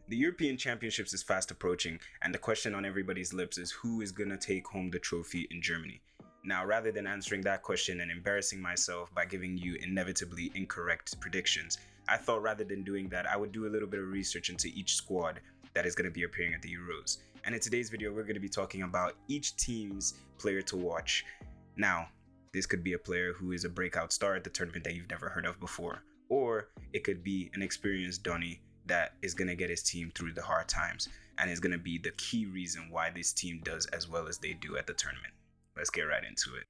The European Championships is fast approaching, and the question on everybody's lips is who is going to take home the trophy in Germany. Now, rather than answering that question and embarrassing myself by giving you inevitably incorrect predictions, I thought rather than doing that, I would do a little bit of research into each squad that is going to be appearing at the Euros. And in today's video, we're going to be talking about each team's player to watch. Now, this could be a player who is a breakout star at the tournament that you've never heard of before, or it could be an experienced Donny that is going to get his team through the hard times and is going to be the key reason why this team does as well as they do at the tournament. Let's get right into it.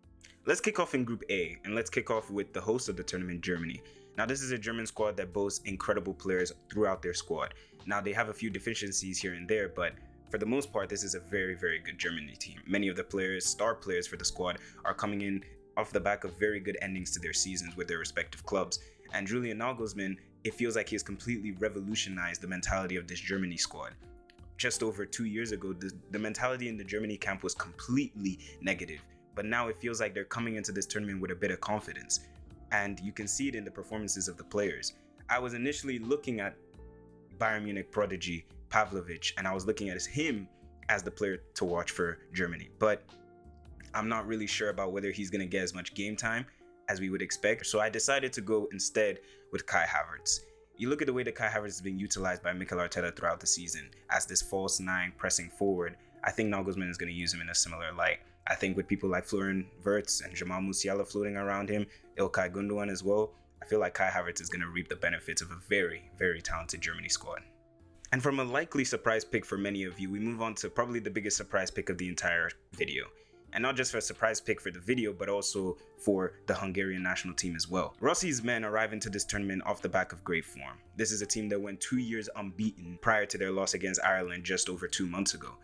Let's kick off in Group A, and let's kick off with the host of the tournament, Germany. Now, this is a German squad that boasts incredible players throughout their squad. Now, they have a few deficiencies here and there, but for the most part, this is a very, very good Germany team. Many of the players, star players for the squad, are coming in off the back of very good endings to their seasons with their respective clubs. And Julian Nagelsmann, it feels like he has completely revolutionized the mentality of this Germany squad. Just over 2 years ago, the mentality in the Germany camp was completely negative. But now it feels like they're coming into this tournament with a bit of confidence. And you can see it in the performances of the players. I was initially looking at Bayern Munich prodigy Pavlovic, and I was looking at him as the player to watch for Germany. But I'm not really sure about whether he's going to get as much game time as we would expect. So I decided to go instead with Kai Havertz. You look at the way that Kai Havertz is being utilized by Mikel Arteta throughout the season as this false nine pressing forward. I think Nagelsmann is going to use him in a similar light. I think with people like Florian Wirtz and Jamal Musiala floating around him, Ilkay Gundogan as well, I feel like Kai Havertz is going to reap the benefits of a very, very talented Germany squad. And from a likely surprise pick for many of you, we move on to probably the biggest surprise pick of the entire video. And not just for a surprise pick for the video, but also for the Hungarian national team as well. Rossi's men arrive into this tournament off the back of great form. This is a team that went 2 years unbeaten prior to their loss against Ireland just over 2 months ago.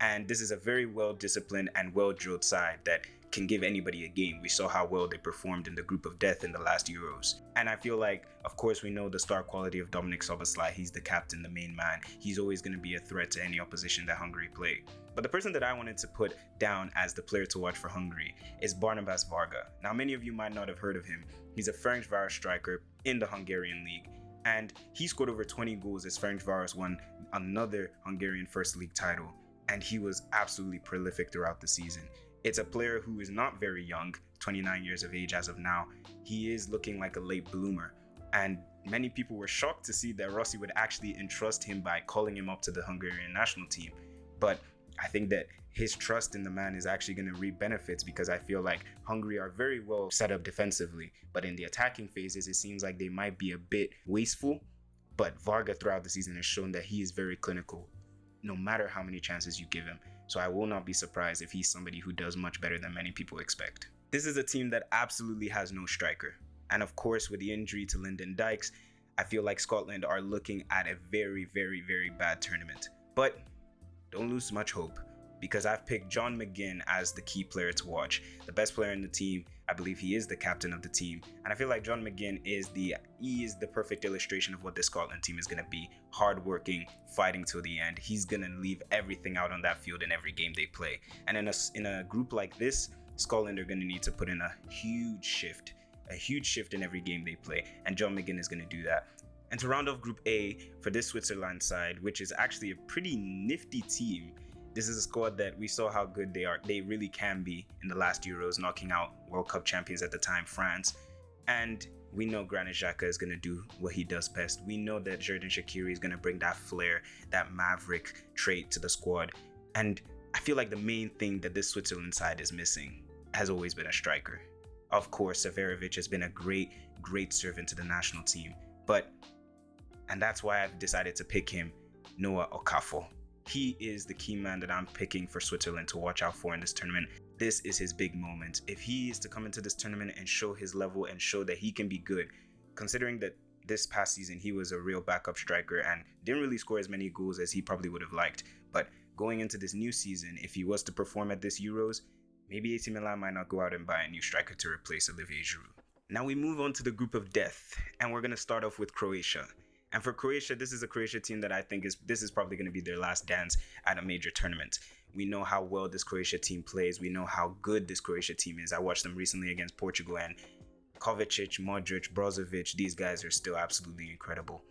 And this is a very well-disciplined and well-drilled side that can give anybody a game. We saw how well they performed in the group of death in the last Euros. And I feel like, of course, we know the star quality of Dominik Szoboszlai. He's the captain, the main man. He's always going to be a threat to any opposition that Hungary play. But the person that I wanted to put down as the player to watch for Hungary is Barnabas Varga. Now, many of you might not have heard of him. He's a Ferencváros striker in the Hungarian league. And he scored over 20 goals as Ferencváros won another Hungarian First League title. And he was absolutely prolific throughout the season. It's a player who is not very young, 29 years of age as of now. He is looking like a late bloomer. And many people were shocked to see that Rossi would actually entrust him by calling him up to the Hungarian national team. But I think that his trust in the man is actually going to reap benefits because I feel like Hungary are very well set up defensively. But in the attacking phases, it seems like they might be a bit wasteful. But Varga throughout the season has shown that he is very clinical, no matter how many chances you give him. So I will not be surprised if he's somebody who does much better than many people expect. This is a team that absolutely has no striker. And of course, with the injury to Lyndon Dykes, I feel like Scotland are looking at a very, very, very bad tournament. But don't lose much hope, because I've picked John McGinn as the key player to watch. The best player in the team. I believe he is the captain of the team. And I feel like John McGinn is the perfect illustration of what the Scotland team is going to be. Hardworking, fighting till the end. He's going to leave everything out on that field in every game they play. And in a group like this, Scotland are going to need to put in a huge shift in every game they play. And John McGinn is going to do that. And to round off Group A for this Switzerland side, which is actually a pretty nifty team, this is a squad that we saw how good they are. They really can be in the last Euros, knocking out World Cup champions at the time, France. And we know Granit Xhaka is going to do what he does best. We know that Xherdan Shaqiri is going to bring that flair, that maverick trait to the squad. And I feel like the main thing that this Switzerland side is missing has always been a striker. Of course, Severovic has been a great, great servant to the national team. And that's why I've decided to pick him, Noah Okafor. He is the key man that I'm picking for Switzerland to watch out for in this tournament. This is his big moment. If he is to come into this tournament and show his level and show that he can be good, considering that this past season he was a real backup striker and didn't really score as many goals as he probably would have liked. But going into this new season, if he was to perform at this Euros, maybe AC Milan might not go out and buy a new striker to replace Olivier Giroud. Now we move on to the group of death, and we're going to start off with Croatia. And for Croatia, this is a Croatia team that I think this is probably going to be their last dance at a major tournament. We know how well this Croatia team plays. We know how good this Croatia team is. I watched them recently against Portugal, and Kovacic, Modric, Brozovic, these guys are still absolutely incredible.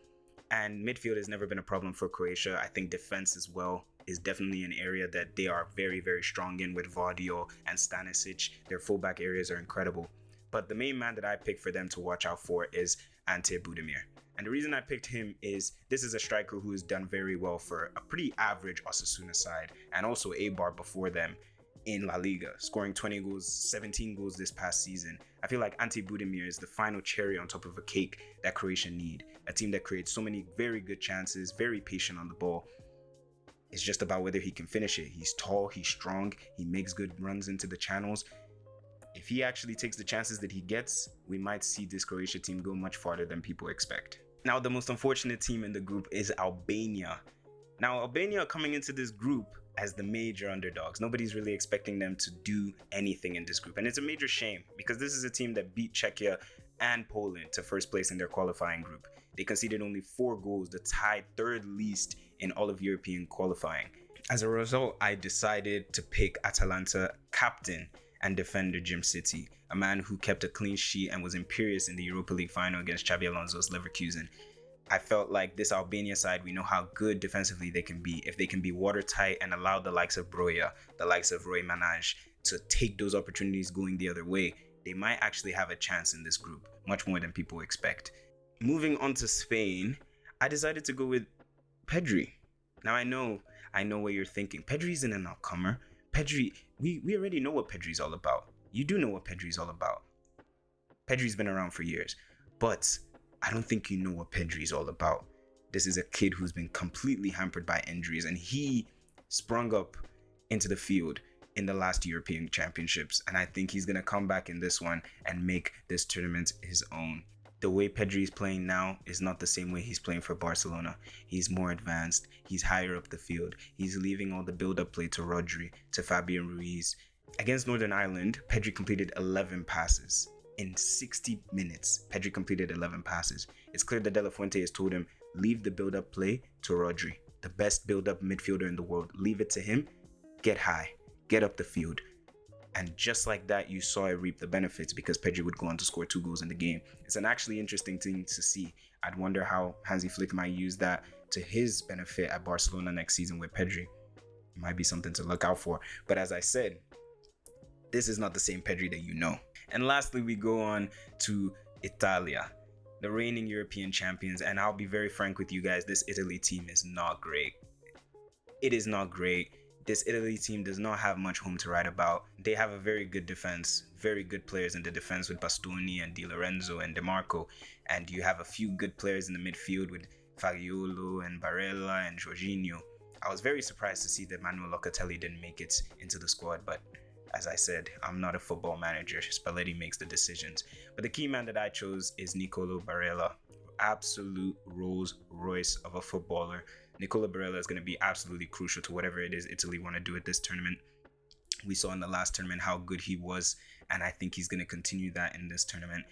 And midfield has never been a problem for Croatia. I think defense as well is definitely an area that they are very, very strong in with Vardio and Stanisic. Their fullback areas are incredible. But the main man that I picked for them to watch out for is Ante Budimir. And the reason I picked him is this is a striker who has done very well for a pretty average Osasuna side and also Eibar before them in La Liga, scoring 20 goals, 17 goals this past season. I feel like Ante Budimir is the final cherry on top of a cake that Croatia need. A team that creates so many very good chances, very patient on the ball. It's just about whether he can finish it. He's tall, he's strong, he makes good runs into the channels. If he actually takes the chances that he gets, we might see this Croatia team go much farther than people expect. Now, the most unfortunate team in the group is Albania. Now, Albania coming into this group as the major underdogs. Nobody's really expecting them to do anything in this group. And it's a major shame because this is a team that beat Czechia and Poland to first place in their qualifying group. They conceded only 4 goals, the tied third least in all of European qualifying. As a result, I decided to pick Atalanta captain and defender Jim City, a man who kept a clean sheet and was imperious in the Europa League final against Xabi Alonso's Leverkusen. I felt like this Albania side, we know how good defensively they can be. If they can be watertight and allow the likes of Broja, the likes of Roy Manaj to take those opportunities going the other way, they might actually have a chance in this group, much more than people expect. Moving on to Spain, I decided to go with Pedri. Now I know what you're thinking. Pedri's an outcomer. Pedri, we already know what Pedri's all about. You do know what Pedri's all about. Pedri's been around for years, but I don't think you know what Pedri's all about. This is a kid who's been completely hampered by injuries, and he sprung up into the field in the last European Championships, and I think he's going to come back in this one and make this tournament his own. The way Pedri is playing now is not the same way he's playing for Barcelona. He's more advanced. He's higher up the field. He's leaving all the build-up play to Rodri, to Fabian Ruiz. Against Northern Ireland, Pedri completed 11 passes. In 60 minutes, Pedri completed 11 passes. It's clear that De La Fuente has told him, leave the build-up play to Rodri, the best build-up midfielder in the world. Leave it to him. Get high. Get up the field. And just like that, you saw it reap the benefits because Pedri would go on to score 2 goals in the game. It's an actually interesting thing to see. I'd wonder how Hansi Flick might use that to his benefit at Barcelona next season with Pedri. It might be something to look out for. But as I said, this is not the same Pedri that you know. And lastly, we go on to Italia, the reigning European champions. And I'll be very frank with you guys, this Italy team is not great. It is not great. This Italy team does not have much home to write about. They have a very good defense, very good players in the defense with Bastoni and Di Lorenzo and De Marco. And you have a few good players in the midfield with Fagiolo and Barella and Jorginho. I was very surprised to see that Manuel Locatelli didn't make it into the squad, but as I said, I'm not a football manager. Spalletti makes the decisions. But the key man that I chose is Nicolo Barella. Absolute Rolls Royce of a footballer. Nicolo Barella is going to be absolutely crucial to whatever it is Italy want to do at this tournament. We saw in the last tournament how good he was, and I think he's going to continue that in this tournament.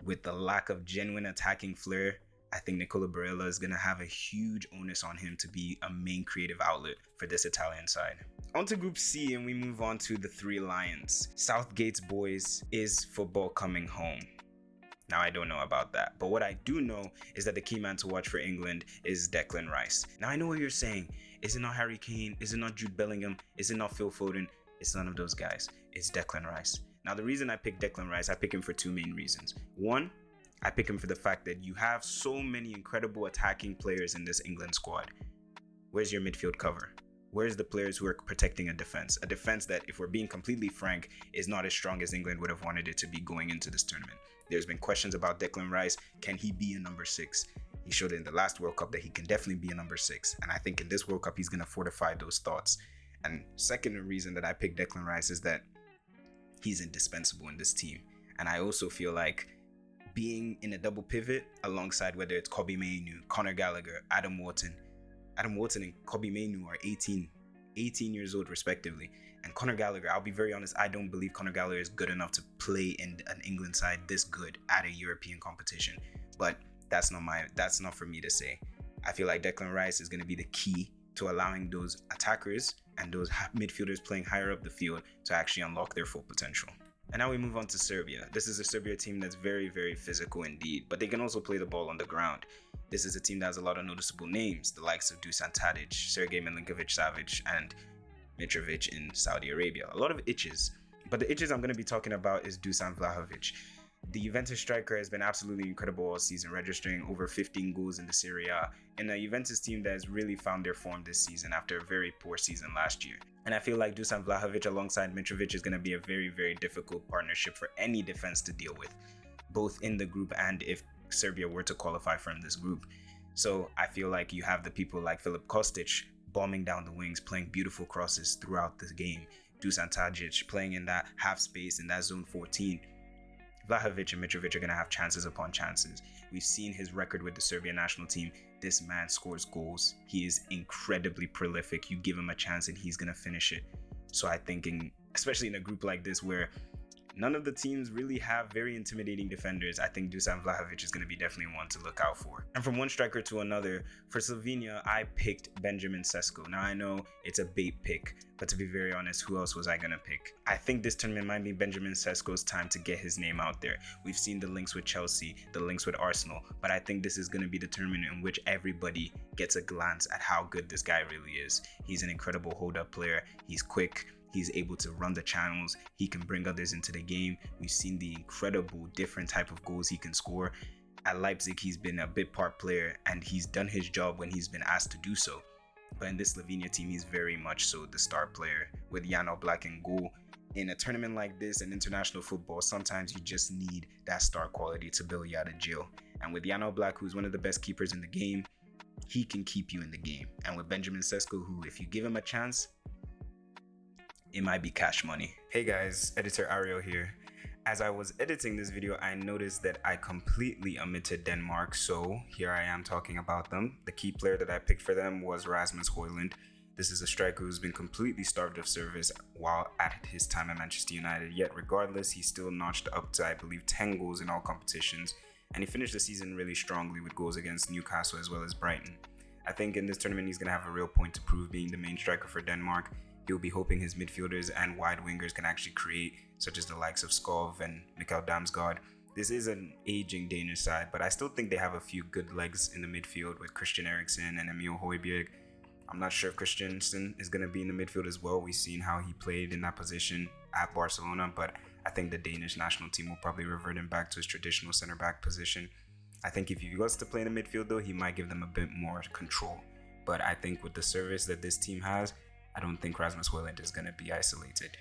With the lack of genuine attacking flair, I think Nicolo Barella is going to have a huge onus on him to be a main creative outlet for this Italian side. On to Group C, and we move on to the Three Lions. Southgate's boys, is football coming home? Now, I don't know about that, but what I do know is that the key man to watch for England is Declan Rice. Now, I know what you're saying. Is it not Harry Kane? Is it not Jude Bellingham? Is it not Phil Foden? It's none of those guys. It's Declan Rice. Now, the reason I picked Declan Rice, I pick him for 2 main reasons. One, I pick him for the fact that you have so many incredible attacking players in this England squad. Where's your midfield cover? Where's the players who are protecting a defense? A defense that, if we're being completely frank, is not as strong as England would have wanted it to be going into this tournament. There's been questions about Declan Rice. Can he be a number 6? He showed in the last World Cup that he can definitely be a number 6. And I think in this World Cup, he's going to fortify those thoughts. And second reason that I picked Declan Rice is that he's indispensable in this team. And I also feel like being in a double pivot alongside whether it's Kobbie Mainoo, Conor Gallagher, Adam Wharton and Kobbie Mainoo are 18 years old respectively. And Conor Gallagher, I'll be very honest, I don't believe Conor Gallagher is good enough to play in an England side this good at a European competition. But that's not for me to say. I feel like Declan Rice is going to be the key to allowing those attackers and those midfielders playing higher up the field to actually unlock their full potential. And now we move on to Serbia. This is a Serbia team that's very, very physical indeed, but they can also play the ball on the ground. This is a team that has a lot of noticeable names, the likes of Dusan Tadic, Sergej Milinkovic-Savic, and Mitrovic in Saudi Arabia. A lot of itches. But the itches I'm going to be talking about is Dusan Vlahovic. The Juventus striker has been absolutely incredible all season, registering over 15 goals in the Serie A, in a Juventus team that has really found their form this season after a very poor season last year. And I feel like Dusan Vlahovic alongside Mitrovic is going to be a very, very difficult partnership for any defense to deal with, both in the group and if Serbia were to qualify from this group. So I feel like you have the people like Filip Kostic bombing down the wings, playing beautiful crosses throughout the game. Dusan Tadic playing in that half space in that zone 14. Vlahovic and Mitrovic are going to have chances upon chances. We've seen his record with the Serbian national team. This man scores goals. He is incredibly prolific. You give him a chance and he's going to finish it. So I think, especially in a group like this where none of the teams really have very intimidating defenders, I think Dusan Vlahovic is going to be definitely one to look out for. And from one striker to another, for Slovenia, I picked Benjamin Sesko. Now I know it's a bait pick, but to be very honest, who else was I going to pick? I think this tournament might be Benjamin Sesko's time to get his name out there. We've seen the links with Chelsea, the links with Arsenal, but I think this is going to be the tournament in which everybody gets a glance at how good this guy really is. He's an incredible hold-up player. He's quick. He's able to run the channels. He can bring others into the game. We've seen the incredible different type of goals he can score. At Leipzig, he's been a bit part player and he's done his job when he's been asked to do so. But in this Slovenia team, he's very much so the star player with Jan Oblak in goal. In a tournament like this and international football, sometimes you just need that star quality to bail you out of jail. And with Jan Oblak, who's one of the best keepers in the game, he can keep you in the game. And with Benjamin Sesko, who, if you give him a chance, it might be cash money. Hey guys, Editor Ariel here. As I was editing this video, I noticed that I completely omitted Denmark, so here I am talking about them. The key player that I picked for them was Rasmus Højlund. This is a striker who's been completely starved of service while at his time at Manchester United, yet regardless, he still notched up to, I believe, 10 goals in all competitions, and he finished the season really strongly with goals against Newcastle as well as Brighton. I think in this tournament, he's going to have a real point to prove being the main striker for Denmark. He'll be hoping his midfielders and wide wingers can actually create, such as the likes of Skov and Mikkel Damsgaard. This is an aging Danish side, but I still think they have a few good legs in the midfield with Christian Eriksen and Emil Højbjerg. I'm not sure if Christensen is going to be in the midfield as well. We've seen how he played in that position at Barcelona, but I think the Danish national team will probably revert him back to his traditional center-back position. I think if he was to play in the midfield, though, he might give them a bit more control. But I think with the service that this team has, I don't think Rasmus Højlund is going to be isolated.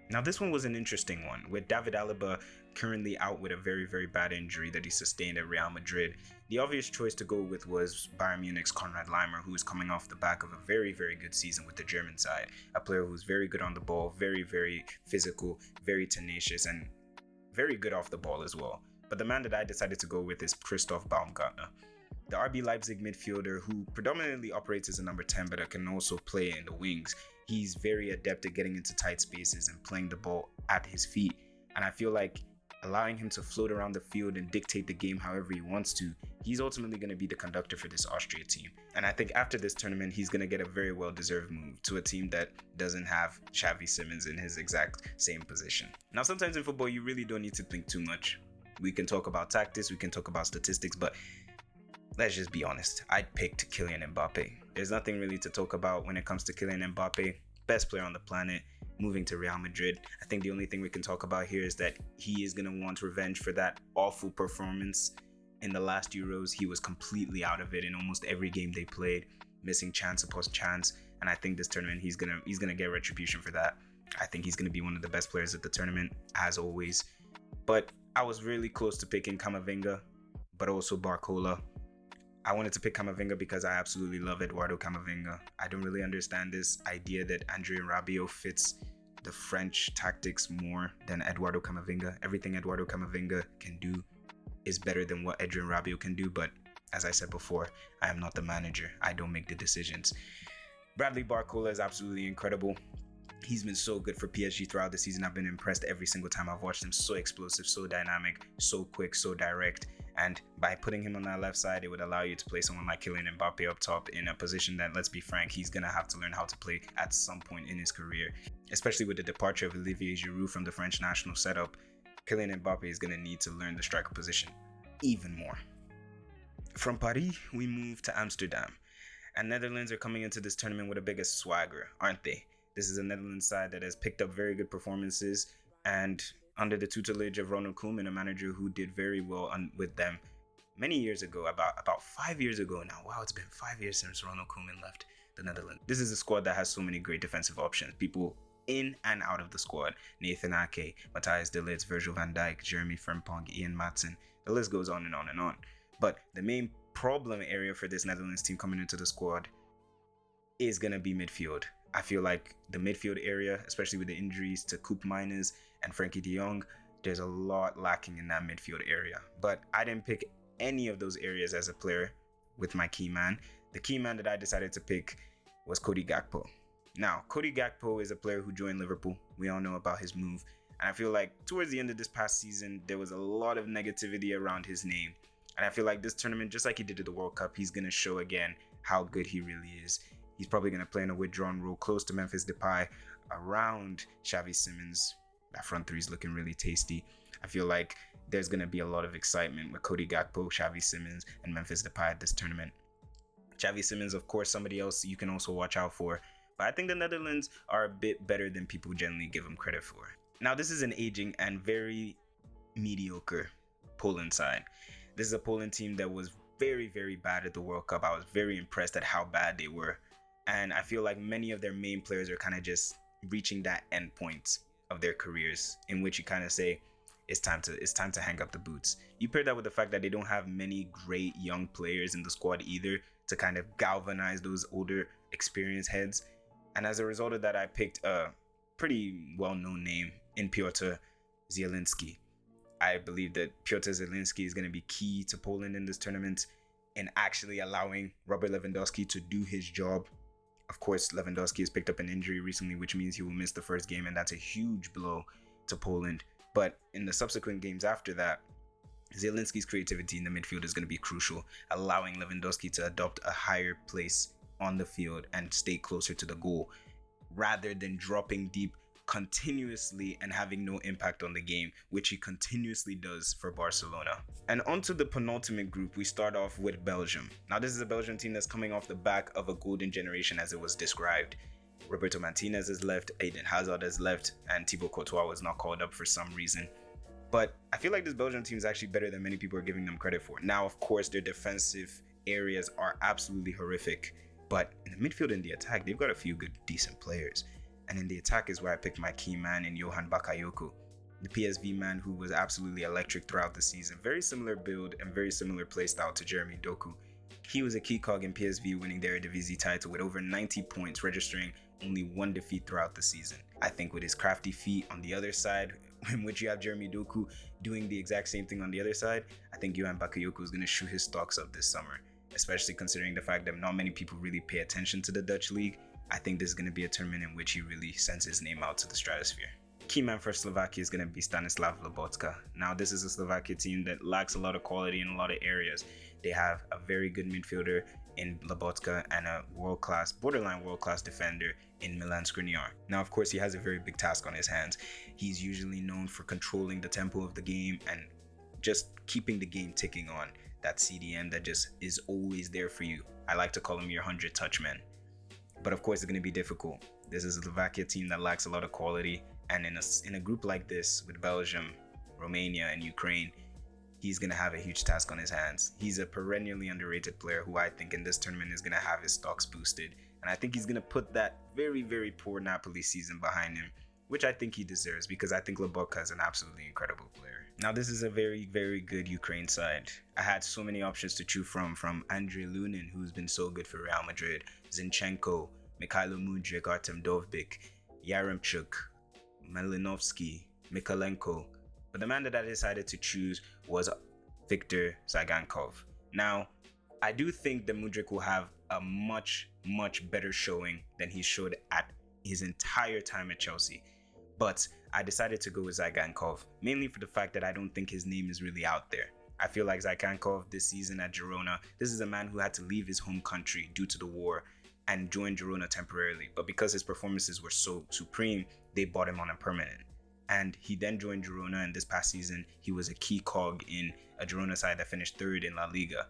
Now, this one was an interesting one, with David Alaba currently out with a very, very bad injury that he sustained at Real Madrid. The obvious choice to go with was Bayern Munich's Konrad Laimer, who is coming off the back of a very, very good season with the German side. A player who's very good on the ball, very, very physical, very tenacious, and very good off the ball as well. But the man that I decided to go with is Christoph Baumgartner, the RB Leipzig midfielder who predominantly operates as a number 10 but can also play in the wings. He's very adept at getting into tight spaces and playing the ball at his feet. And I feel like allowing him to float around the field and dictate the game however he wants to, he's ultimately going to be the conductor for this Austria team. And I think after this tournament, he's going to get a very well-deserved move to a team that doesn't have Xavi Simons in his exact same position. Now, sometimes in football, you really don't need to think too much. We can talk about tactics, we can talk about statistics, but let's just be honest. I picked Kylian Mbappe. There's nothing really to talk about when it comes to Kylian Mbappe. Best player on the planet, moving to Real Madrid. I think the only thing we can talk about here is that he is going to want revenge for that awful performance in the last Euros. He was completely out of it in almost every game they played, missing chance upon chance. And I think this tournament, he's gonna get retribution for that. I think he's going to be one of the best players at the tournament, as always. But I was really close to picking Camavinga, but also Barcola. I wanted to pick Camavinga because I absolutely love Eduardo Camavinga. I don't really understand this idea that Adrien Rabiot fits the French tactics more than Eduardo Camavinga. Everything Eduardo Camavinga can do is better than what Adrien Rabiot can do, but as I said before, I am not the manager. I don't make the decisions. Bradley Barcola is absolutely incredible. He's been so good for PSG throughout the season. I've been impressed every single time I've watched him. So explosive, so dynamic, so quick, so direct. And by putting him on that left side, it would allow you to play someone like Kylian Mbappe up top in a position that, let's be frank, he's going to have to learn how to play at some point in his career. Especially with the departure of Olivier Giroud from the French national setup, Kylian Mbappe is going to need to learn the striker position even more. From Paris, we move to Amsterdam. And Netherlands are coming into this tournament with a bigger swagger, aren't they? This is a Netherlands side that has picked up very good performances and under the tutelage of Ronald Koeman, a manager who did very well with them many years ago, about 5 years ago now. Wow, it's been 5 years since Ronald Koeman left the Netherlands. This is a squad that has so many great defensive options. People in and out of the squad. Nathan Ake, Matthias de Ligt, Virgil van Dijk, Jeremy Frimpong, Ian Matson. The list goes on and on and on. But the main problem area for this Netherlands team coming into the squad is going to be midfield. I feel like the midfield area, especially with the injuries to Koop Miners and Frankie de Jong, there's a lot lacking in that midfield area. But I didn't pick any of those areas as a player with my key man. The key man that I decided to pick was Cody Gakpo. Now, Cody Gakpo is a player who joined Liverpool. We all know about his move. And I feel like towards the end of this past season, there was a lot of negativity around his name. And I feel like this tournament, just like he did at the World Cup, he's going to show again how good he really is. He's probably going to play in a withdrawn role close to Memphis Depay, around Xavi Simons. That front three is looking really tasty. I feel like there's going to be a lot of excitement with Cody Gakpo, Xavi Simons, and Memphis Depay at this tournament. Xavi Simons, of course, somebody else you can also watch out for. But I think the Netherlands are a bit better than people generally give them credit for. Now, this is an aging and very mediocre Poland side. This is a Poland team that was very, very bad at the World Cup. I was very impressed at how bad they were. And I feel like many of their main players are kind of just reaching that end point of their careers in which you kind of say, it's time to hang up the boots. You pair that with the fact that they don't have many great young players in the squad either to kind of galvanize those older experienced heads. And as a result of that, I picked a pretty well-known name in Piotr Zielinski. I believe that Piotr Zielinski is going to be key to Poland in this tournament in actually allowing Robert Lewandowski to do his job. Of course, Lewandowski has picked up an injury recently, which means he will miss the first game, and that's a huge blow to Poland. But in the subsequent games after that, Zielinski's creativity in the midfield is going to be crucial, allowing Lewandowski to adopt a higher place on the field and stay closer to the goal, rather than dropping deep continuously and having no impact on the game, which he continuously does for Barcelona. And onto the penultimate group, we start off with Belgium. Now, this is a Belgian team that's coming off the back of a golden generation, as it was described. Roberto Martinez has left, Eden Hazard has left, and Thibaut Courtois was not called up for some reason. But I feel like this Belgian team is actually better than many people are giving them credit for. Now, of course, their defensive areas are absolutely horrific, but in the midfield and the attack, they've got a few good, decent players. And in the attack is where I picked my key man in Johan Bakayoko, the PSV man who was absolutely electric throughout the season. Very similar build and very similar play style to Jeremy Doku. He was a key cog in PSV winning their Eredivisie title with over 90 points, registering only one defeat throughout the season. I think with his crafty feet on the other side, in which you have Jeremy Doku doing the exact same thing on the other side, I think Johan Bakayoko is going to shoot his stocks up this summer, especially considering the fact that not many people really pay attention to the Dutch league. I think this is going to be a tournament in which he really sends his name out to the stratosphere. Key man for Slovakia is going to be Stanislav Lobotka. Now, this is a Slovakia team that lacks a lot of quality in a lot of areas. They have a very good midfielder in Lobotka and a world-class, borderline world-class defender in Milan Skriniar. Now, of course, he has a very big task on his hands. He's usually known for controlling the tempo of the game and just keeping the game ticking on. That CDM that just is always there for you. I like to call him your 100-touch man. But of course, it's going to be difficult. This is a Slovakia team that lacks a lot of quality. And in a group like this with Belgium, Romania, and Ukraine, he's going to have a huge task on his hands. He's a perennially underrated player who I think in this tournament is going to have his stocks boosted. And I think he's going to put that very, very poor Napoli season behind him, which I think he deserves because I think Lobotka is an absolutely incredible player. Now, this is a very, very good Ukraine side. I had so many options to choose from Andrei Lunin, who's been so good for Real Madrid, Zinchenko, Mikhailo Mudryk, Artem Dovbyk, Yaremchuk, Malinovsky, Mikalenko. But the man that I decided to choose was Viktor Zygankov. Now, I do think that Mudryk will have a much, much better showing than he showed at his entire time at Chelsea. But I decided to go with Zygankov, mainly for the fact that I don't think his name is really out there. I feel like Zygankov this season at Girona, this is a man who had to leave his home country due to the war and join Girona temporarily. But because his performances were so supreme, they bought him on a permanent. And he then joined Girona, and this past season, he was a key cog in a Girona side that finished third in La Liga.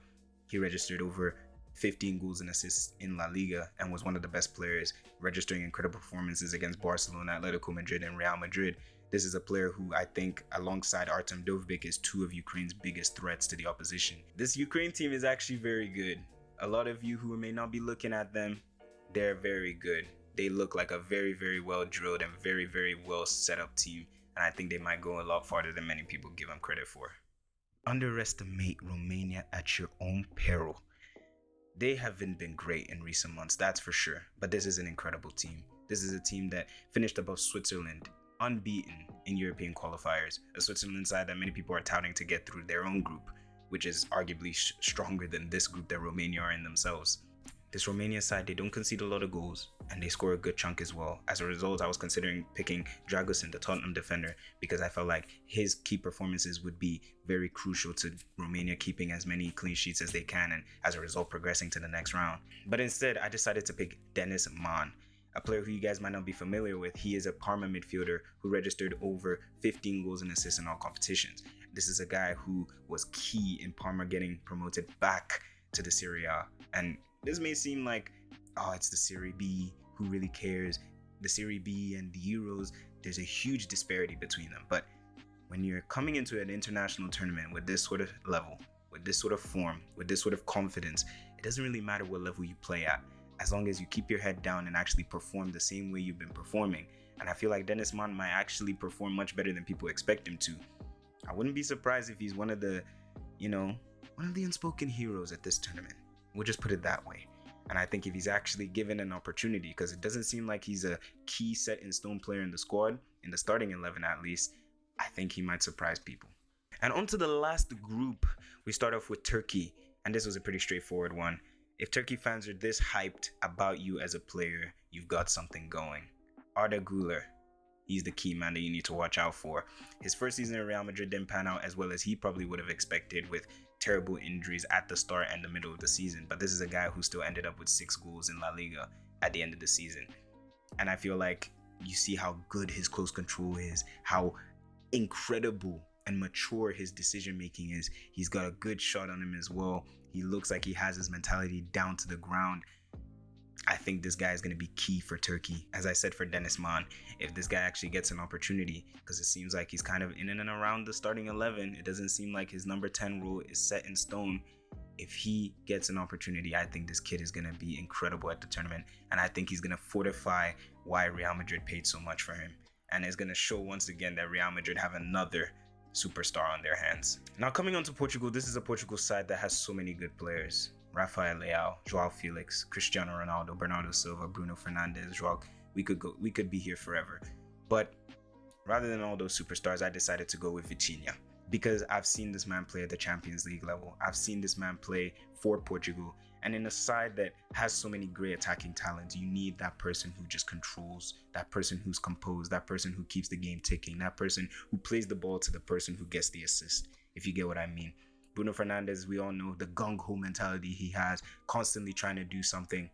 He registered over 15 goals and assists in La Liga and was one of the best players, registering incredible performances against Barcelona, Atletico Madrid, and Real Madrid. This is a player who I think, alongside Artem Dovbyk, is two of Ukraine's biggest threats to the opposition. This Ukraine team is actually very good. A lot of you who may not be looking at them, they're very good. They look like a very, very well drilled and very, very well set up team. And I think they might go a lot farther than many people give them credit for. Underestimate Romania at your own peril. They haven't been great in recent months, that's for sure. But this is an incredible team. This is a team that finished above Switzerland, unbeaten in European qualifiers. A Switzerland side that many people are touting to get through their own group, which is arguably stronger than this group that Romania are in themselves. This Romania side, they don't concede a lot of goals and they score a good chunk as well. As a result, I was considering picking Dragusin, the Tottenham defender, because I felt like his key performances would be very crucial to Romania keeping as many clean sheets as they can and as a result progressing to the next round. But instead, I decided to pick Denis Mann, a player who you guys might not be familiar with. He is a Parma midfielder who registered over 15 goals and assists in all competitions. This is a guy who was key in Parma getting promoted back to the Serie A. And this may seem like, oh, it's the Serie B, who really cares? The Serie B and the Euros, there's a huge disparity between them. But when you're coming into an international tournament with this sort of level, with this sort of form, with this sort of confidence, it doesn't really matter what level you play at, as long as you keep your head down and actually perform the same way you've been performing. And I feel like Denis Mann might actually perform much better than people expect him to. I wouldn't be surprised if he's one of the unspoken heroes at this tournament. We'll just put it that way. And I think if he's actually given an opportunity, because it doesn't seem like he's a key set in stone player in the squad, in the starting 11 at least, I think he might surprise people. And on to the last group, we start off with Turkey. And this was a pretty straightforward one. If Turkey fans are this hyped about you as a player, you've got something going. Arda Güler, he's the key man that you need to watch out for. His first season in Real Madrid didn't pan out as well as he probably would have expected, with terrible injuries at the start and the middle of the season. But this is a guy who still ended up with 6 goals in La Liga at the end of the season. And I feel like you see how good his close control is, how incredible and mature his decision making is. He's got a good shot on him as well. He looks like he has his mentality down to the ground. I think this guy is going to be key for Turkey. As I said for Denis Mann, if this guy actually gets an opportunity, because it seems like he's kind of in and around the starting 11, it doesn't seem like his number 10 role is set in stone. If he gets an opportunity, I think this kid is going to be incredible at the tournament. And I think he's going to fortify why Real Madrid paid so much for him. And it's going to show once again that Real Madrid have another superstar on their hands. Now, coming on to Portugal, this is a Portugal side that has so many good players. Rafael Leao, Joao Felix, Cristiano Ronaldo, Bernardo Silva, Bruno Fernandes, Joao. We could be here forever. But rather than all those superstars, I decided to go with Vitinha, because I've seen this man play at the Champions League level. I've seen this man play for Portugal. And in a side that has so many great attacking talents, you need that person who just controls, that person who's composed, that person who keeps the game ticking, that person who plays the ball to the person who gets the assist, if you get what I mean. Bruno Fernandes, we all know the gung-ho mentality he has, constantly trying to do something.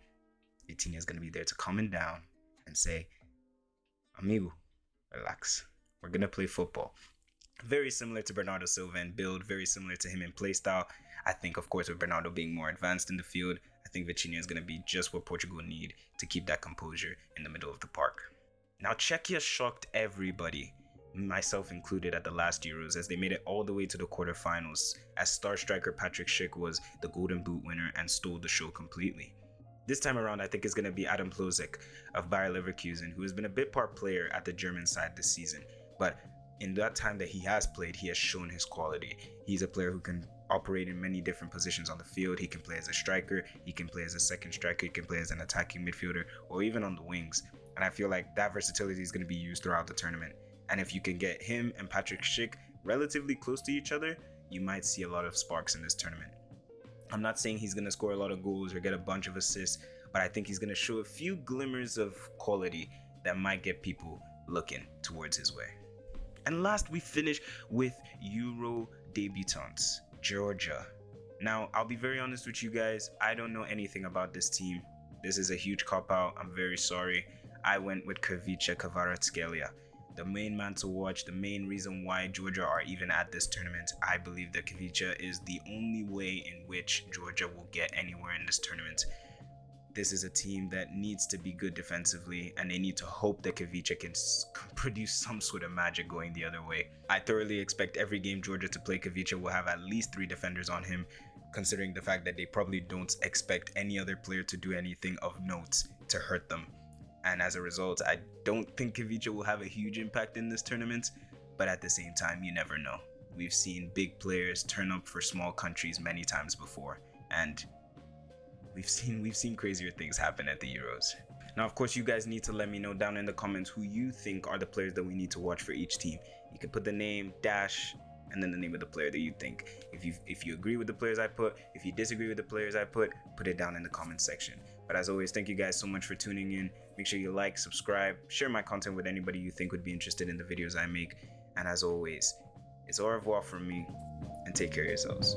Vitinha is going to be there to calm him down and say, amigo, relax. We're going to play football. Very similar to Bernardo Silva in build, very similar to him in play style. I think, of course, with Bernardo being more advanced in the field, I think Vitinha is going to be just what Portugal need to keep that composure in the middle of the park. Now, Czechia shocked everybody, myself included, at the last Euros, as they made it all the way to the quarterfinals, as star striker Patrik Schick was the Golden Boot winner and stole the show completely. This time around, I think it's going to be Adam Plozek of Bayer Leverkusen, who has been a bit part player at the German side this season. But in that time that he has played, he has shown his quality. He's a player who can operate in many different positions on the field. He can play as a striker, he can play as a second striker, he can play as an attacking midfielder, or even on the wings. And I feel like that versatility is going to be used throughout the tournament. And if you can get him and Patrik Schick relatively close to each other, you might see a lot of sparks in this tournament. I'm not saying he's going to score a lot of goals or get a bunch of assists, but I think he's going to show a few glimmers of quality that might get people looking towards his way. And last, we finish with Euro debutants, Georgia. Now, I'll be very honest with you guys. I don't know anything about this team. This is a huge cop-out. I'm very sorry. I went with Kvicha Kvaratskhelia. the main man to watch, the main reason why Georgia are even at this tournament. I believe that Kvicha is the only way in which Georgia will get anywhere in this tournament. This is a team that needs to be good defensively, and they need to hope that Kvicha can produce some sort of magic going the other way. I thoroughly expect every game Georgia to play, Kvicha will have at least 3 defenders on him, considering the fact that they probably don't expect any other player to do anything of note to hurt them. And as a result, I don't think Kvicha will have a huge impact in this tournament, but at the same time, you never know. We've seen big players turn up for small countries many times before, and we've seen crazier things happen at the Euros. Now, of course, you guys need to let me know down in the comments who you think are the players that we need to watch for each team. You can put the name, dash, and then the name of the player that you think. If you agree with the players I put, if you disagree with the players I put it down in the comments section. But as always, thank you guys so much for tuning in. Make sure you like, subscribe, share my content with anybody you think would be interested in the videos I make. And as always, it's au revoir from me, and take care of yourselves.